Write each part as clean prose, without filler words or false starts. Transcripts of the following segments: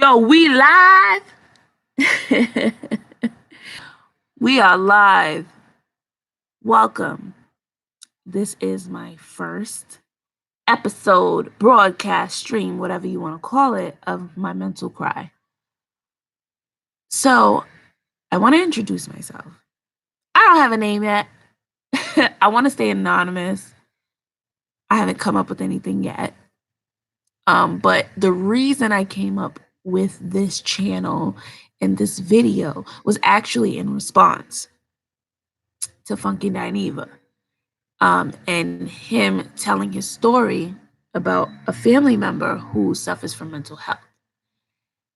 Yo, we live. We are live. Welcome. This is my first episode, broadcast, stream, whatever you want to call it, of my mental cry. So, I want to introduce myself. I don't have a name yet. I want to stay anonymous. I haven't come up with anything yet. But the reason I came up with this channel and this video was actually in response to Funky Dineva. And him telling his story about a family member who suffers from mental health.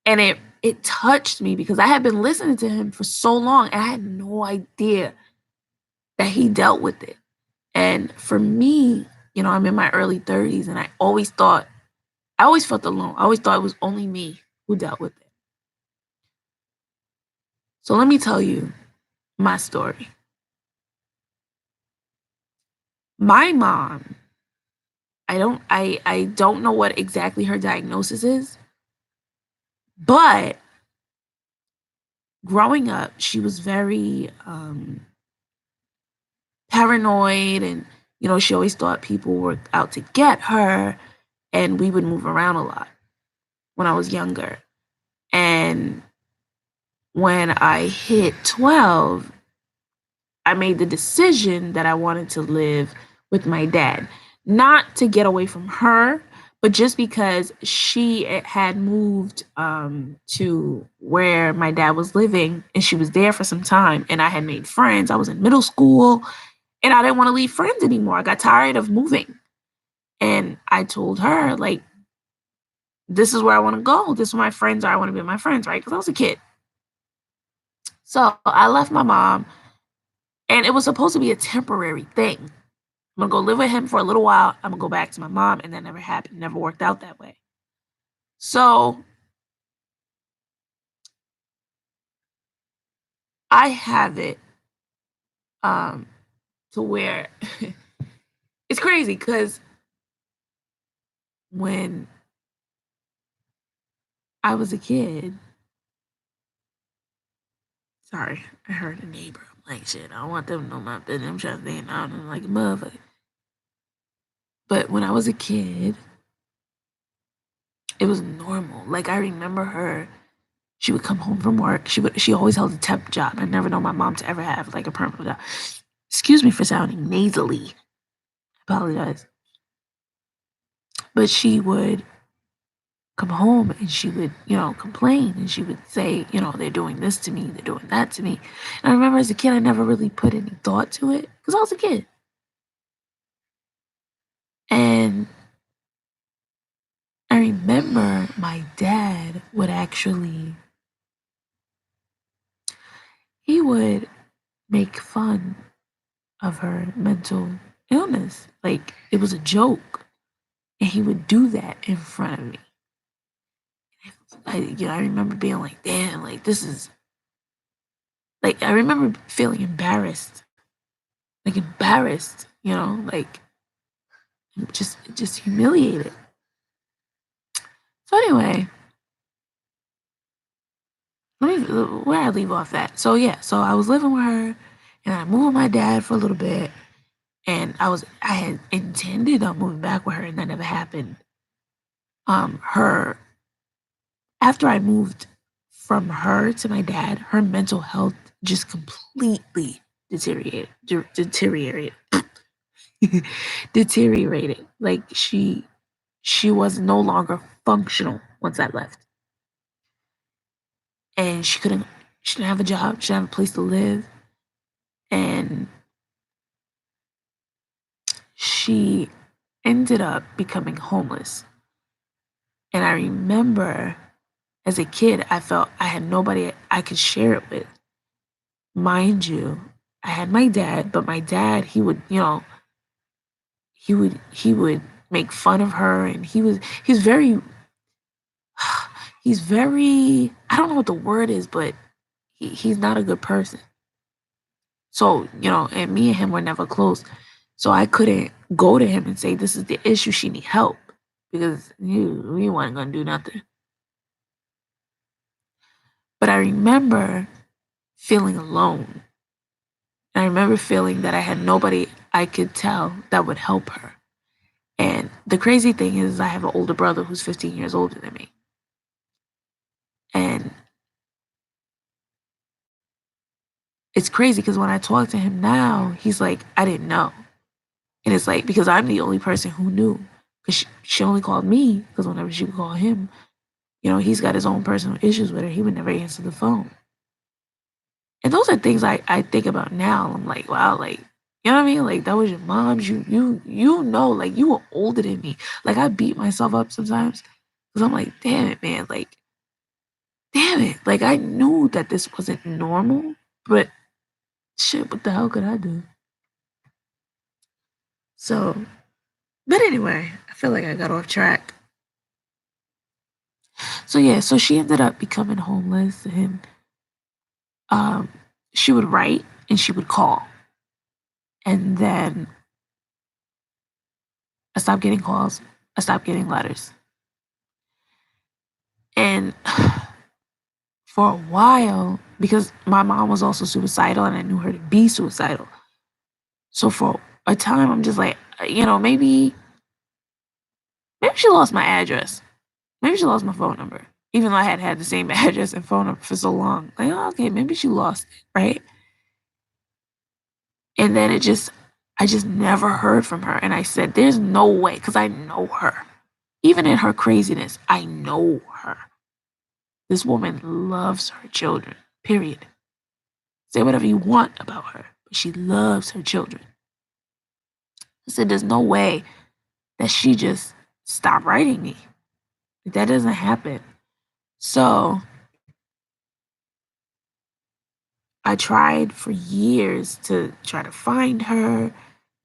And it touched me because I had been listening to him for so long and I had no idea that he dealt with it. And for me, I'm in my early 30s and I always felt alone. I always thought it was only me who dealt with it. So let me tell you my story. My mom, I don't know what exactly her diagnosis is, but growing up, she was very paranoid and, she always thought people were out to get her. And we would move around a lot when I was younger. And when I hit 12, I made the decision that I wanted to live with my dad, not to get away from her, but just because she had moved to where my dad was living and she was there for some time and I had made friends. I was in middle school and I didn't want to leave friends anymore. I got tired of moving. And I told her, like, this is where I want to go. This is where my friends are. I want to be with my friends, right? Because I was a kid. So I left my mom and it was supposed to be a temporary thing. I'm going to go live with him for a little while. I'm going to go back to my mom. And that never happened. Never worked out that way. So I have it to where it's crazy because when I was a kid, sorry, I heard a neighbor. I'm like, shit, I don't want them to know my business. I'm trying to think out like a motherfucker. But when I was a kid, it was normal. Like I remember her. She would come home from work. She always held a temp job. I never know my mom to ever have like a permanent job. Excuse me for sounding nasally. I apologize. But she would come home and she would, complain and she would say, they're doing this to me, they're doing that to me. And I remember as a kid, I never really put any thought to it because I was a kid. And I remember my dad would actually, he would make fun of her mental illness. Like it was a joke. And he would do that in front of me. I remember being like, damn, like this is, like, I remember feeling embarrassed. Like embarrassed, like just humiliated. So anyway, where I leave off at. So yeah, so I was living with her and I moved with my dad for a little bit and I had intended on moving back with her and that never happened. After I moved from her to my dad, her mental health just completely deteriorated. Deteriorated. Like she was no longer functional once I left. And she didn't have a job, she didn't have a place to live. And she ended up becoming homeless. And I remember as a kid, I felt I had nobody I could share it with. Mind you, I had my dad, but my dad, he would make fun of her and he's very I don't know what the word is, but he's not a good person. So, and me and him were never close. So I couldn't go to him and say, this is the issue, she need help. Because we weren't going to do nothing. But I remember feeling alone. And I remember feeling that I had nobody I could tell that would help her. And the crazy thing is, I have an older brother who's 15 years older than me. And it's crazy because when I talk to him now, he's like, I didn't know. And it's like, because I'm the only person who knew. Because she only called me, because whenever she would call him, he's got his own personal issues with her. He would never answer the phone. And those are things I think about now. I'm like, wow, like, you know what I mean? Like, that was your mom's. Like, you were older than me. Like, I beat myself up sometimes because I'm like, damn it, man. Like, damn it. Like, I knew that this wasn't normal, but shit, what the hell could I do? So, but anyway, I feel like I got off track. So yeah, so she ended up becoming homeless, and um, she would write and she would call, and then I stopped getting calls. I stopped getting letters, and for a while, because my mom was also suicidal, and I knew her to be suicidal. So for a time, I'm just like, maybe she lost my address. Maybe she lost my phone number, even though I had the same address and phone number for so long. Like, oh, okay, maybe she lost it, right? And then I just never heard from her. And I said, there's no way, because I know her. Even in her craziness, I know her. This woman loves her children, period. Say whatever you want about her, but she loves her children. I said, there's no way that she just stopped writing me. That doesn't happen. So I tried for years to try to find her,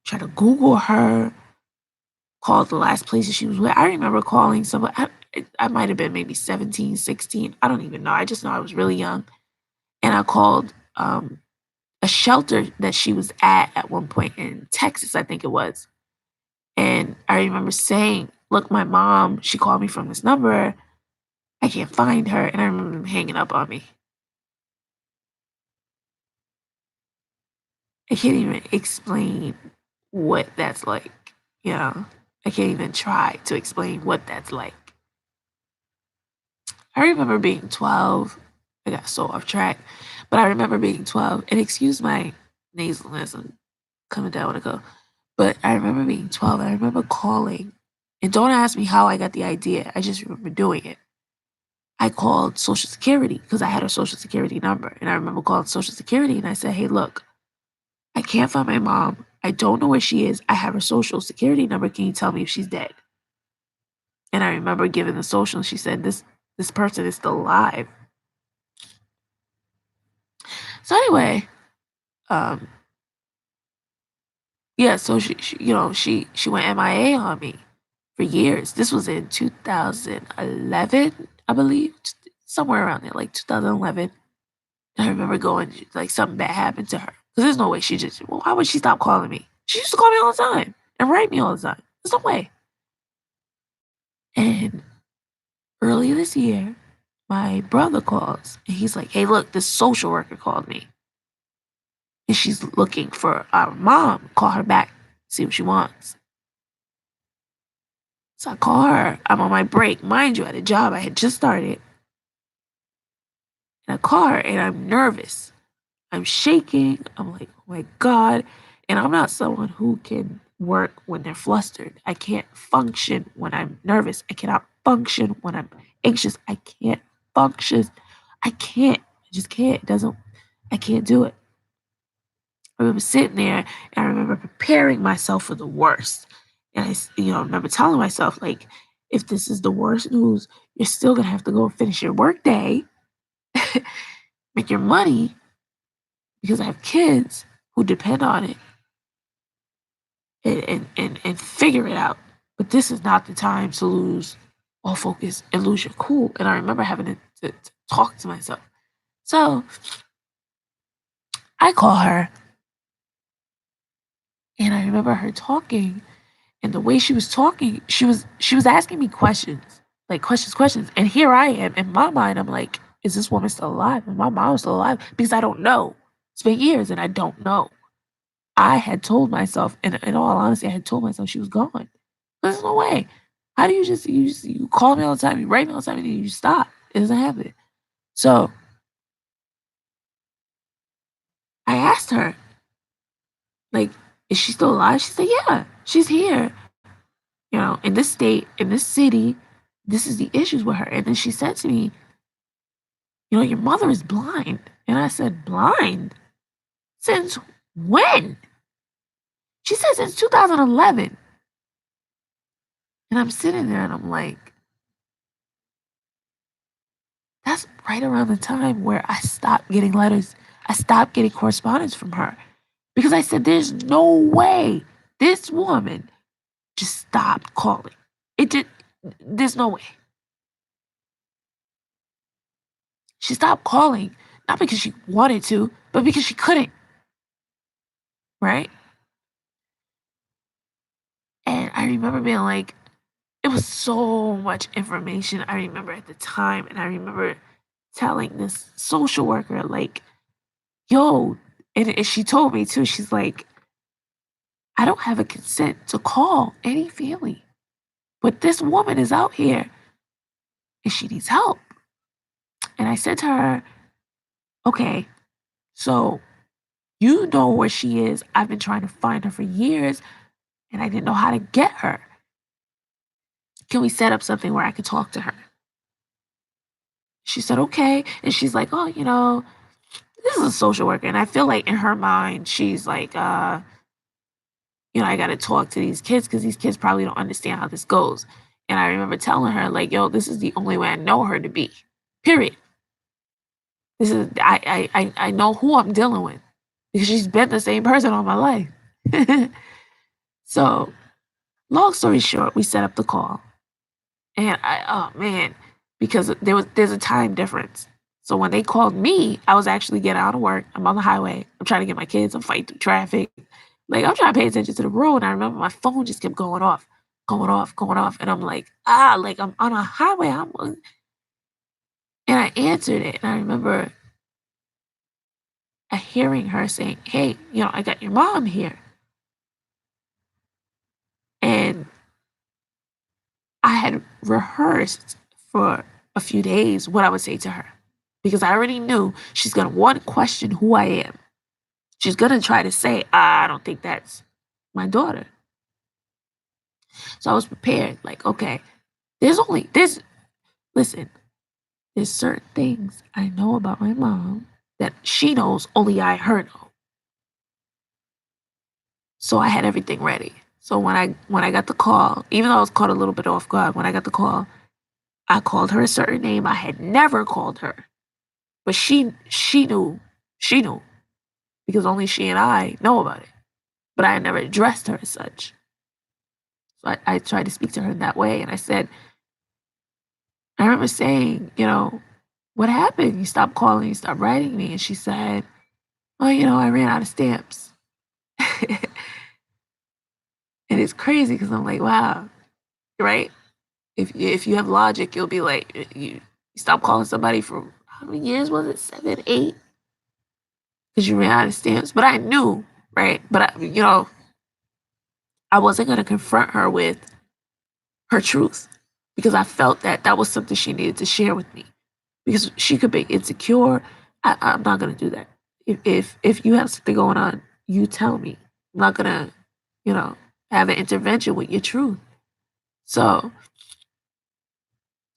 try to Google her, call the last places she was with. I remember calling someone, I might have been maybe 17, 16. I don't even know. I just know I was really young. And I called a shelter that she was at one point in Texas, I think it was. And I remember saying, look, my mom, she called me from this number. I can't find her. And I remember them hanging up on me. I can't even explain what that's like. You know, I can't even try to explain what that's like. I remember being 12. I got so off track, but I remember being 12. And excuse my nasalness, I'm coming down with a go. But I remember being 12. And I remember calling. And don't ask me how I got the idea. I just remember doing it. I called Social Security because I had her Social Security number. And I remember calling Social Security and I said, hey, look, I can't find my mom. I don't know where she is. I have her Social Security number. Can you tell me if she's dead? And I remember giving the social, and she said, this person is still alive. So anyway, um, yeah, so she went MIA on me for years. This was in 2011, I believe, somewhere around there, like 2011. And I remember going, like, something bad happened to her. Because there's no way well, why would she stop calling me? She used to call me all the time and write me all the time. There's no way. And early this year, my brother calls and he's like, hey, look, this social worker called me. And she's looking for our mom. Call her back, see what she wants. So I call her. I'm on my break. Mind you, at a job I had just started. And I call her and I'm nervous. I'm shaking. I'm like, oh my God. And I'm not someone who can work when they're flustered. I can't function when I'm nervous. I cannot function when I'm anxious. I can't function. I can't. I just can't. I can't do it. I remember sitting there and I remember preparing myself for the worst. And I remember telling myself, like, if this is the worst news, you're still gonna have to go finish your work day, make your money, because I have kids who depend on it, and figure it out. But this is not the time to lose all focus and lose your cool. And I remember having to talk to myself. So I call her and I remember her talking, and the way she was talking, she was asking me questions, like questions. And here I am in my mind, I'm like, is this woman still alive? Is my mom still alive? Because I don't know. It's been years and I don't know. I had told myself, and in all honesty, I had told myself she was gone. There's no way. How do you call me all the time, you write me all the time, and then you stop? It doesn't happen. So I asked her, like, is she still alive? She said, yeah, she's here. In this state, in this city, this is the issues with her. And then she said to me, your mother is blind. And I said, blind? Since when? She said, since 2011. And I'm sitting there and I'm like, that's right around the time where I stopped getting letters. I stopped getting correspondence from her because I said, there's no way this woman just stopped calling. There's no way. She stopped calling, not because she wanted to, but because she couldn't, right? And I remember being like, it was so much information. I remember at the time, and I remember telling this social worker, like, yo, and she told me too, she's like, I don't have a consent to call any family, but this woman is out here and she needs help. And I said to her, okay, so you know where she is. I've been trying to find her for years and I didn't know how to get her. Can we set up something where I could talk to her? She said, okay. And she's like, oh, this is a social worker. And I feel like in her mind, she's like, I got to talk to these kids because these kids probably don't understand how this goes. And I remember telling her, like, yo, this is the only way I know her to be, period. This is, I know who I'm dealing with because she's been the same person all my life. So, long story short, we set up the call. And oh man, because there's a time difference. So when they called me, I was actually getting out of work. I'm on the highway. I'm trying to get my kids. I'm fighting through traffic. Like I'm trying to pay attention to the road. And I remember my phone just kept going off, going off, going off. And I'm like, like I'm on a highway. And I answered it. And I remember hearing her saying, hey, I got your mom here. And I had rehearsed for a few days what I would say to her because I already knew she's going to one question who I am. She's going to try to say, I don't think that's my daughter. So I was prepared. Like, okay, listen, there's certain things I know about my mom that she knows only I her know. So I had everything ready. So when I got the call, even though I was caught a little bit off guard, when I got the call, I called her a certain name I had never called her. But she knew because only she and I know about it. But I had never addressed her as such. So I tried to speak to her in that way. And I remember saying, what happened? You stopped calling, you stopped writing me. And she said, oh, I ran out of stamps. And it's crazy because I'm like, wow, right? If you have logic, you'll be like, you stop calling somebody for how many years was it? 7, 8? Because you ran out of stamps. But I knew, right? But I wasn't going to confront her with her truth because I felt that that was something she needed to share with me because she could be insecure. I'm not going to do that. If you have something going on, you tell me. I'm not going to, have an intervention with your truth. So,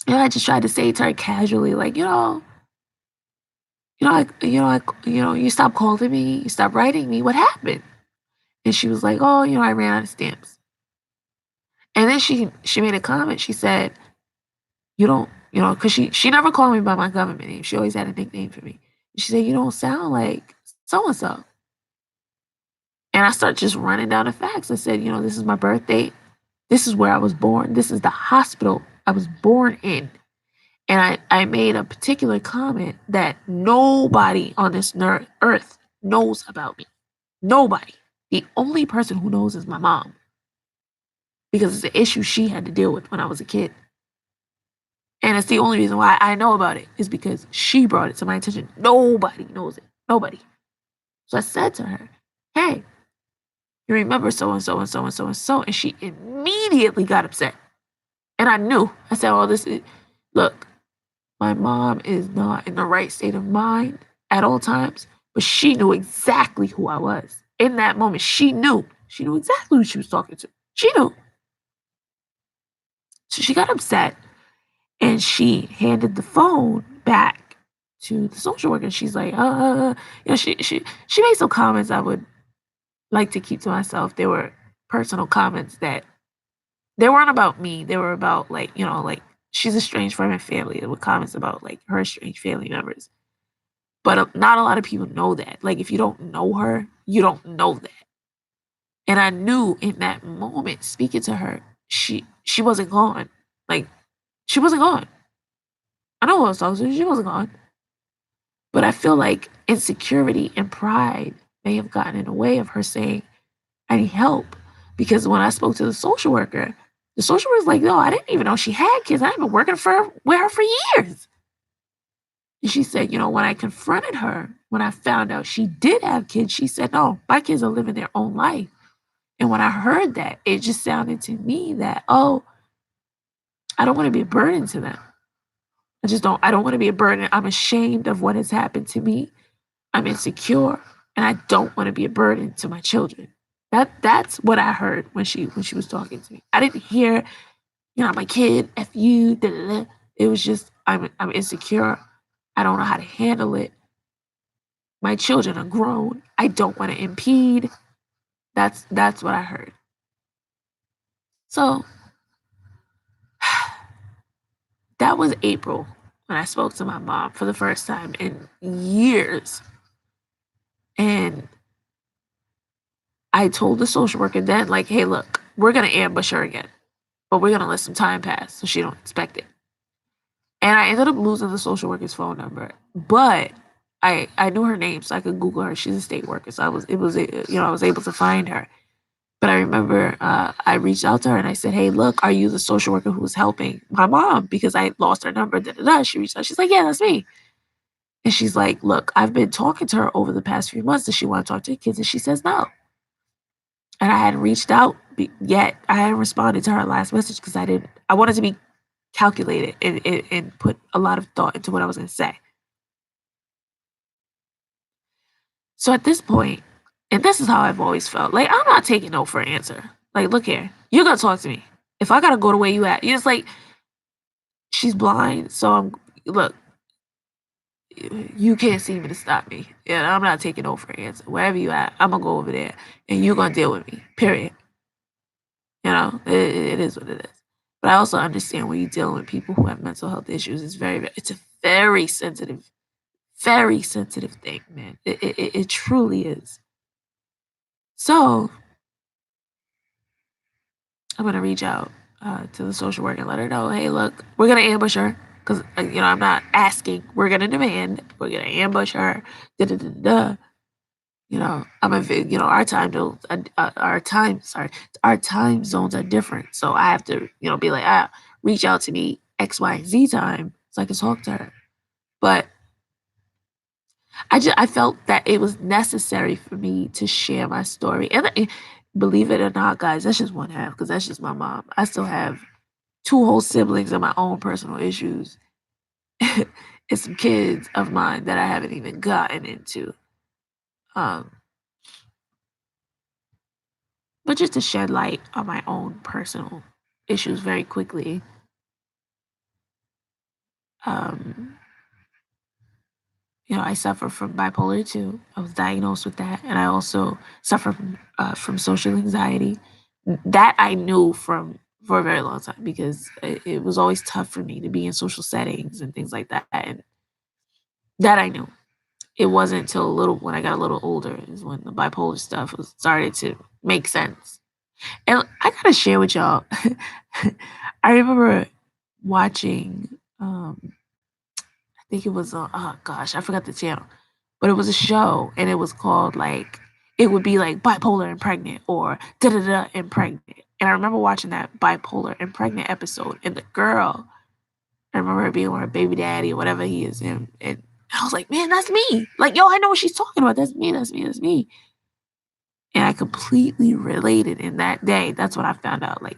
I just tried to say to her casually, like, you stopped calling me, you stopped writing me. What happened? And she was like, oh, I ran out of stamps. And then she made a comment. She said, you don't, because she never called me by my government name. She always had a nickname for me. She said, you don't sound like so and so. And I started just running down the facts. I said, this is my birth date. This is where I was born. This is the hospital I was born in. And I made a particular comment that nobody on this earth knows about me. Nobody. The only person who knows is my mom because it's an issue she had to deal with when I was a kid. And it's the only reason why I know about it is because she brought it to my attention. Nobody knows it. Nobody. So I said to her, hey, you remember so and so and so and so and so? And she immediately got upset. And I knew. I said, oh, look, my mom is not in the right state of mind at all times, but she knew exactly who I was. In that moment, she knew. She knew exactly who she was talking to. She knew. So she got upset and she handed the phone back to the social worker. She's like, she made some comments I would like to keep to myself. They were personal comments that they weren't about me. They were about like she's estranged from her family. There were comments about like her estranged family members. But not a lot of people know that. Like if you don't know her, you don't know that. And I knew in that moment speaking to her, she wasn't gone. Like she wasn't gone. I know what I was talking to. She wasn't gone. But I feel like insecurity and pride may have gotten in the way of her saying, I need help. Because when I spoke to the social worker was like, no, I didn't even know she had kids. I've been working with her for years. And she said, when I confronted her, when I found out she did have kids, she said, no, my kids are living their own life. And when I heard that, it just sounded to me that, oh, I don't want to be a burden to them. I don't want to be a burden. I'm ashamed of what has happened to me. I'm insecure and I don't want to be a burden to my children. That's what I heard when she was talking to me. I didn't hear, I'm a kid, F you, da, da, da. It was just I'm insecure. I don't know how to handle it. My children are grown. I don't want to impede. That's what I heard. So that was April when I spoke to my mom for the first time in years. And I told the social worker then, like, hey, look, we're going to ambush her again, but we're going to let some time pass so she don't expect it. And I ended up losing the social worker's phone number, but I knew her name, so I could Google her. She's a state worker, so I was able to find her. But I remember I reached out to her and I said, hey, look, are you the social worker who was helping my mom? Because I lost her number. Da, da, da. She reached out. She's like, yeah, that's me. And she's like, look, I've been talking to her over the past few months. Does she want to talk to the kids? And she says no. And I hadn't reached out yet. I hadn't responded to her last message because I wanted to be calculated and put a lot of thought into what I was going to say. So at this point, and this is how I've always felt, like, I'm not taking no for an answer. Like, look here, you're going to talk to me. If I got to go the way you at, it's like, she's blind. So look, you can't see me to stop me. And I'm not taking no for an answer. Wherever you at, I'm going to go over there and you're going to deal with me, period. It is what it is. But I also understand when you're dealing with people who have mental health issues, it's a very sensitive thing, man. It truly is. So I'm gonna reach out to the social worker and let her know, hey, look, we're gonna ambush her because I'm not asking. We're gonna demand. We're gonna ambush her. Da da da da. Our time zones are different. So I have to, be like, reach out to me X, Y, and Z time so I can talk to her. But I felt that it was necessary for me to share my story. And believe it or not, guys, that's just one half because that's just my mom. I still have two whole siblings and my own personal issues and some kids of mine that I haven't even gotten into. But just to shed light on my own personal issues very quickly. Um, I suffer from bipolar 2. I was diagnosed with that, and I also suffer from social anxiety. That I knew for a very long time because it was always tough for me to be in social settings and things like that, and that I knew. It wasn't until when I got a little older is when the bipolar stuff started to make sense. And I gotta share with y'all. I remember watching. I think it was oh gosh, I forgot the channel, but it was a show, and it was called like it would be like bipolar and pregnant or da da da and pregnant. And I remember watching that bipolar and pregnant episode, and the girl I remember her being with her baby daddy or whatever he is, and I was like, man, that's me. Like, yo, I know what she's talking about. That's me. That's me. That's me. And I completely related in that day. That's what I found out. Like,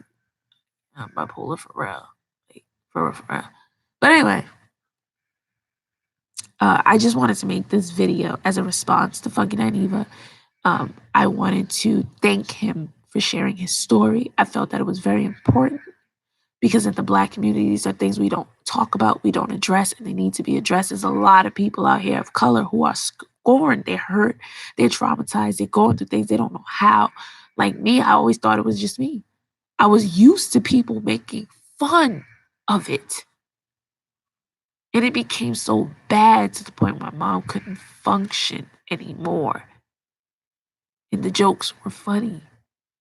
I'm bipolar for real. Like, for real, for real. But anyway, I just wanted to make this video as a response to Funky Dineva. I wanted to thank him for sharing his story. I felt that it was very important because in the Black community, these are things we don't talk about, we don't address, and they need to be addressed. There's a lot of people out here of color who are scorned, they're hurt, they're traumatized, they're going through things they don't know how. Like me, I always thought it was just me. I was used to people making fun of it. And it became so bad to the point my mom couldn't function anymore. And the jokes were funny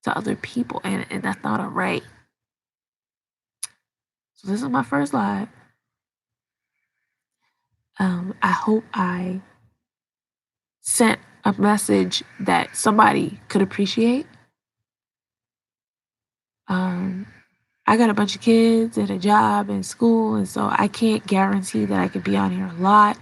to other people, and that's not all right. So this is my first live. I hope I sent a message that somebody could appreciate. Um, I got a bunch of kids and a job and school, and so I can't guarantee that I could be on here a lot.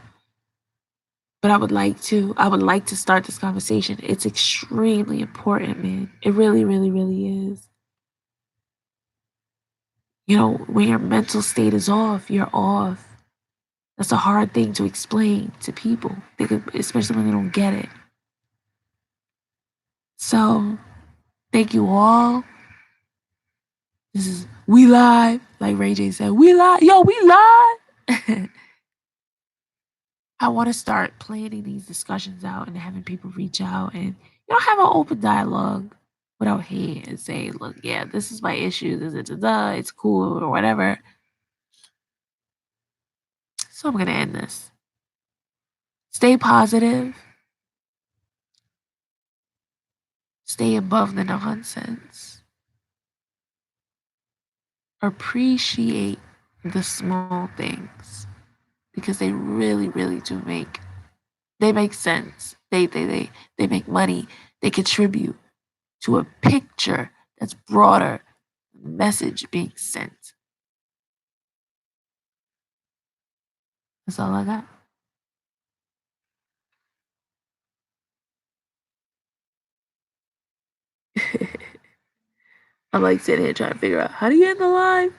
But I would like to. I would like to start this conversation. It's extremely important, man. It really, really, really is. You know, when your mental state is off, you're off. That's a hard thing to explain to people, especially when they don't get it. So, thank you all. This is We Live, like Ray J said. We live, yo, we live. I want to start planning these discussions out and having people reach out and have an open dialogue without hate and say, look, yeah, this is my issue. It's cool or whatever. So I'm gonna end this. Stay positive. Stay above the nonsense. Appreciate the small things because they really, really do make sense. They make money. They contribute to a picture that's broader, message being sent. That's all I got. I'm like sitting here trying to figure out how to get in the line.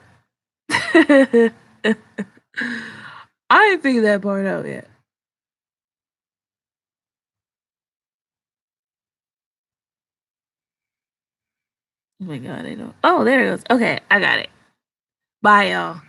I ain't figured that part out yet. Oh my god, I know. Oh, there it goes. Okay, I got it. Bye, y'all.